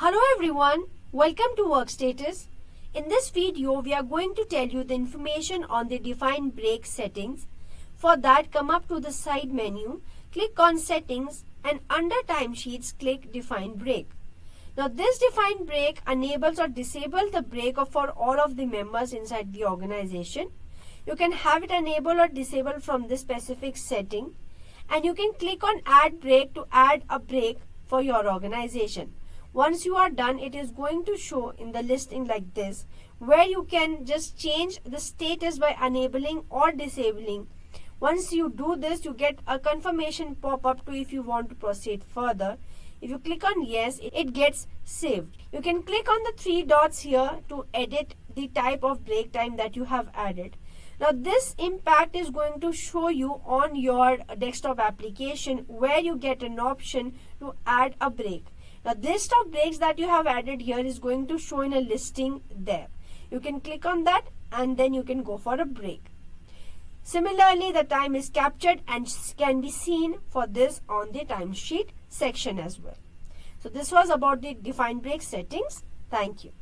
Hello everyone, welcome to Workstatus. In this video, we are going to tell you the information on the defined break settings. For that, come up to the side menu, click on settings and under timesheets, click define break. Now this defined break enables or disables the break for all of the members inside the organization. You can have it enable or disable from this specific setting, and you can click on add break to add a break for your organization. Once you are done, it is going to show in the listing like this, where you can just change the status by enabling or disabling. Once you do this, you get a confirmation pop up to if you want to proceed further. If you click on yes, it gets saved. You can click on the three dots here to edit the type of break time that you have added. Now this impact is going to show you on your desktop application where you get an option to add a break. Now this list of breaks that you have added here is going to show in a listing there. You can click on that and then you can go for a break. Similarly, the time is captured and can be seen for this on the timesheet section as well. So this was about the defined break settings. Thank you.